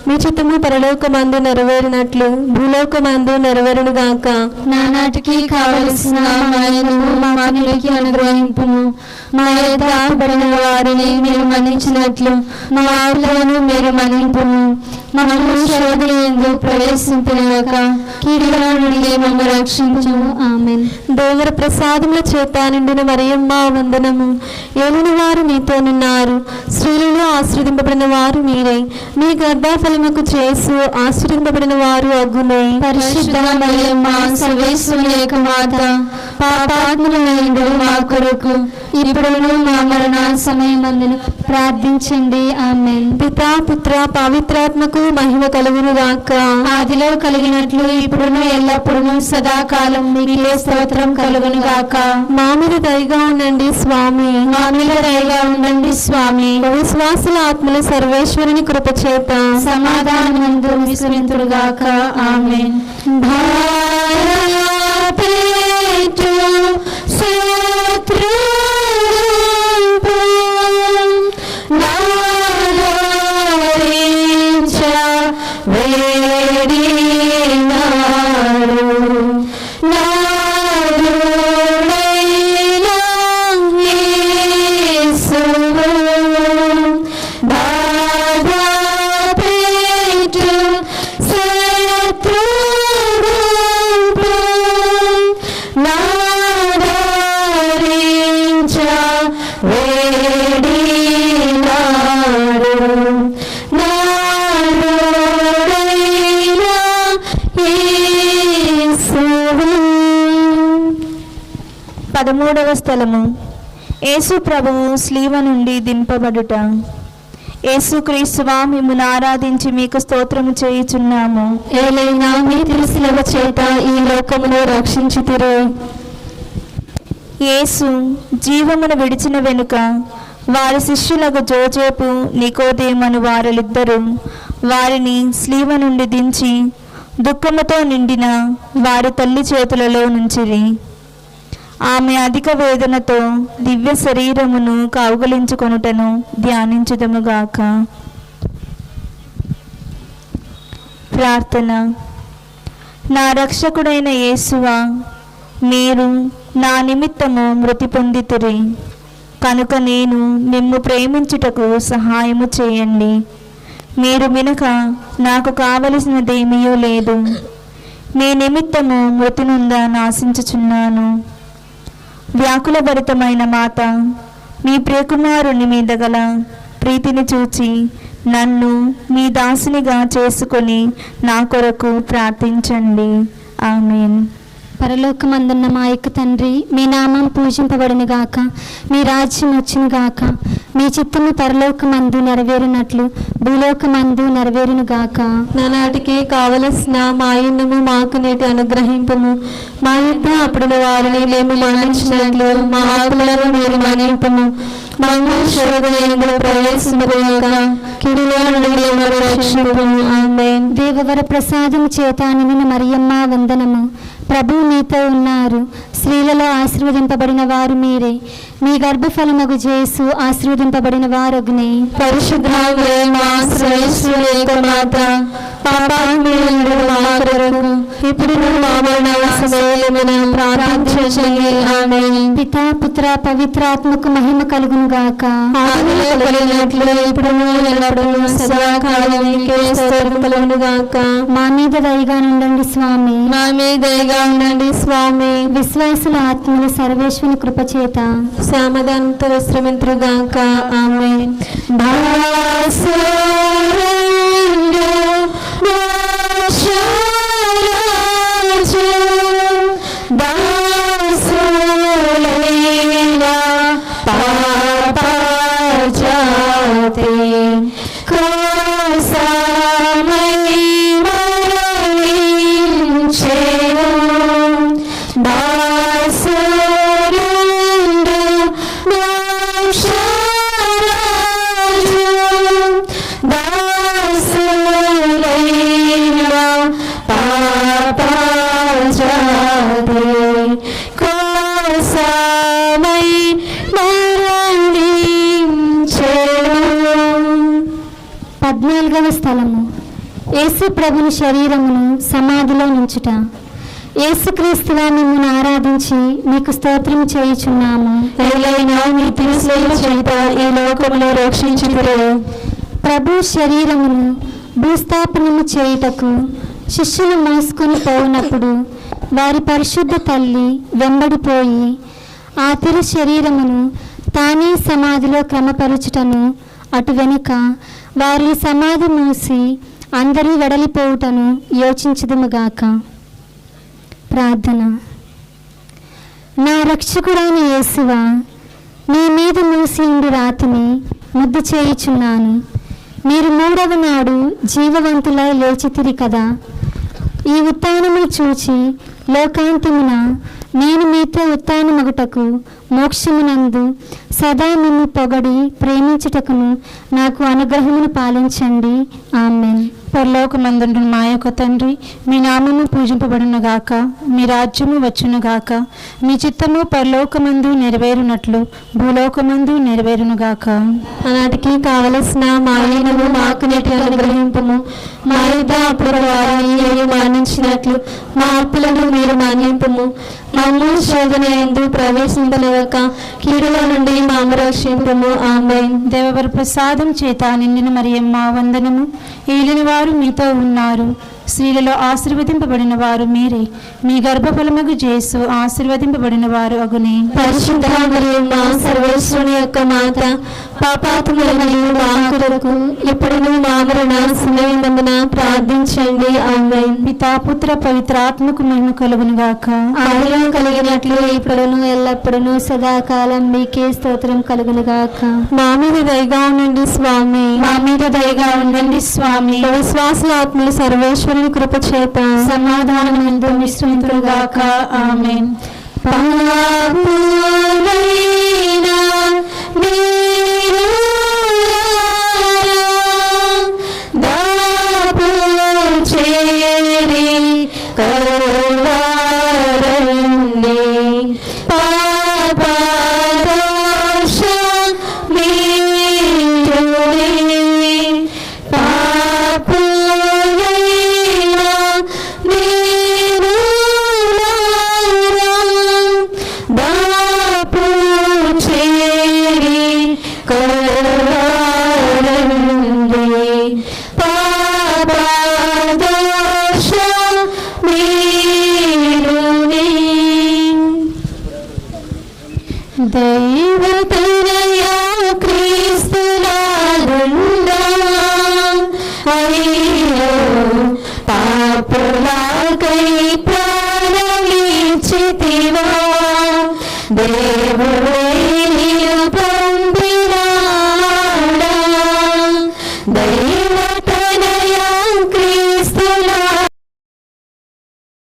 మీ చిత్తము పరలోకమందు నెరవేరినట్లు భూలోకమందు నెరవేరును గాక. నానాటికి కావలసిన మాయను మాకి అనుగ్రహింపుము. మా యొద్ద అప్పుబడిన వారిని మీరు మన్నించినట్లు మా ఆవులను మీరు మన్నింపుము. మమ్మల్ని శోధనయందు ప్రవేశింపనివ్వక కీడుల నుండి మమ్మల్ని రక్షించుము. ఆమేన్. దేవర ప్రసాదముల చేత నిండిన మరియమ్మ వందనము. ఏలిన వారు మీతోనున్నారు, స్త్రీలలో ఆశీర్వదింపబడిన వారు మీరే. మీ గర్భఫలముకు చేసు ఆశీర్వదింపబడిన వారు అగునే. పరిశుద్ధ మరియమ్మ సర్వేశ్వరుని యొక్క మాత, పాపాత్ములైన మా కొరకు ఇప్పుడును మా మరణ సమయమందును ప్రార్థించండి. ఆమేన్. పితా పుత్ర పవిత్రాత్మకు మహిమ కలుగును గాక. ఆదిలో కలిగినట్లు ఇప్పుడును ఎల్లప్పుడూ సదాకాలం మీకే స్తోత్రం కలుగును గాక. మా మీద దయగా ఉండండి స్వామి. మా మీద దయగా ఉండండి స్వామి. విశ్వాసుల ఆత్మల సర్వేశ్వరుని కృప చేత సమాధానమందు విశ్రమింతుడు గాక. ఆమేన్. పదమూడవ స్థలము. యేసు ప్రభువు స్లీవ నుండి దింపబడుట. యేసుక్రీస్తువా, మిమ్మును ఆరాధించి మీకు స్తోత్రము చేయుచున్నాము. ఏలైనా మీ తిరుసిలువ చేత ఈ లోకమును రక్షించితిరి. యేసు జీవమును విడిచిన వెనుక వారి శిష్యులకు జోజేపు నికోదేమను వారిద్దరూ వారిని స్లీవ నుండి దించి దుఃఖముతో నిండిన వారి తల్లి చేతులలో నుంచిరి. ఆమె అధిక వేదనతో దివ్య శరీరమును కౌగలించుకొనుటను ధ్యానించుదముగాక. ప్రార్థన. నా రక్షకుడైన యేసువా, మీరు నా నిమిత్తము మృతి పొందితిరి కనుక నేను మిమ్ము ప్రేమించుటకు సహాయము చేయండి. మీరు మినక నాకు కావలసినదేమీ లేదు. మీ నిమిత్తము మృతి నుండి నాశించుచున్నాను. వ్యాకులభరితమైన మాత, మీ ప్రియకుమారుని మీద గల ప్రీతిని చూచి నన్ను మీ దాసునిగా చేసుకొని నా కొరకు ప్రార్థించండి. ఆమేన్. పరలోకమందున్న మా యొక్క తండ్రి, మీ నామం పూజింపబడును గాక, మీ రాజ్యం వచ్చును గాక, మీ చిత్తము పరలోకమందు నెరవేరునట్లు భూలోకమందు నెరవేరునుగాక. నానాటికి కావలసిన మా ఇన్నము మాకు నేటి అనుగ్రహింపము. మా యుద్ధ అప్పుడు వారిని మేము మన్నించినట్లు మా ఆకులను మీరు మన్నింపము. మమ్మ శోధనయందు ప్రవేశింపక కిడిలో నుండి మమ్మల్ని రక్షింపుము. ఆమేన్. దేవవర ప్రసాదము చేత నిండిన మరియమ్మ వందనము. ప్రభువు మీతో ఉన్నారు. స్త్రీలలో ఆశీర్వదింపబడిన వారు మీరే. మీ గర్భఫలమగు యేసు ఆశీర్వదింపబడిన వారగునే. పరిశుద్ధ ఇప్పుడు మా మరణ సమయమున ప్రార్థించండి. ఆమేన్. పితా పుత్ర పవిత్రాత్మకు మహిమ కలుగును గాక. ఆదిలో కలిగినట్లు ఇప్పుడు ఎల్లప్పుడూ సదాకాలం మీకే స్తోత్రం కలుగును గాక. మా మీద దయగా ఉండండి స్వామి. మా మీద దయగా ఉండండి స్వామి. విశ్వాసుల ఆత్మలు సర్వేశ్వరుని కృపచేత సమాధానంతో విశ్రమింతురుగాక. ఆమేన్. స్థలము. యేసు ప్రభుని శరీరమును సమాధిలో నుంచుట. యేసుక్రీస్తువా మిమ్మల్ని ఆరాధించి మీకు స్తోత్రం చేయుచున్నాము. ఏలైనా మీ తిరుసేవ చేత ఈ లోకములో రక్షించుదురు. ప్రభు శరీరమును భూస్థాపనము చేయుటకు శిష్యులు మోసుకొని పోయినప్పుడు వారి పరిశుద్ధ తల్లి వెంబడిపోయి ఆ తిరు శరీరమును తానే సమాధిలో క్రమపరుచుటను అటు వెనుక వారి సమాధి మూసి అందరూ వెడలిపోవుటను యోచించుదుముగాక. ప్రార్థన. నా రక్షకుడైన యేసువా, నీ మీద మూసి ఉండి రాతిని ముద్దు చేయుచున్నాను. మీరు 3వ నాడు జీవవంతులై లేచితిరి కదా. ఈ ఉత్థానము చూచి లోకాంతమున నేను మీతో ఉత్థానమగుటకు మోక్షమునందు సదా నిన్ను పొగడి ప్రేమించుటకును నాకు అనుగ్రహమును పాలించండి. ఆమేన్. పరలోకమందుండు మా యొక్క తండ్రి, మీ నామము పూజింపబడును గాక. మీ రాజ్యము వచ్చును గాక. మీ చిత్తము పరలోకమందు నెరవేరునట్లు భూలోకమందు నెరవేరును గాక. ఆనాటికి కావలసిన మా ఇన్నము మాకు నేటి అనుగ్రహింపము. మా యుద్ధ అప్పుడు వారిని మన్నించినట్లు మా అప్పులను మీరు మన్నింపుము. మమ్మ శోధనయందు ప్రవేశింపలేక కీడులో నుండి మాము రక్షింపుము. ఆమేన్. దేవవర ప్రసాదం చేత నిండిన మరియమ్మ వందనము. ఏలిన వారు మీతో ఉన్నారు. స్త్రీలలో ఆశీర్వదింపబడిన వారు మీరే. మీ గర్భఫలమగు యేసు ఆశీర్వదింపబడిన వారు అగునే. పరిశుద్ధ మరియమ్మ సర్వేశ్వరుని యొక్క మాత, పాపాత్ములైన మా కొరకు ఇప్పుడును మా మరణ సమయమందున ప్రార్థించండి. ఆమేన్. పితా పుత్ర పవిత్రాత్మకు మహిమ కలుగును గాక. ఆదిలో కలిగినట్లు ఇప్పుడును ఎల్లప్పుడును సదాకాలం మీకే స్తోత్రం కలుగునుగాక. మా మీద దయగా ఉండండి స్వామి. మా మీద దయగా ఉండండి స్వామి. విశ్వాసుల ఆత్మలు సర్వేశ్వరుని కృప చేత సమాధానం ఎందు విశ్రమింతురుగాక. ఆమేన్. దేవుడే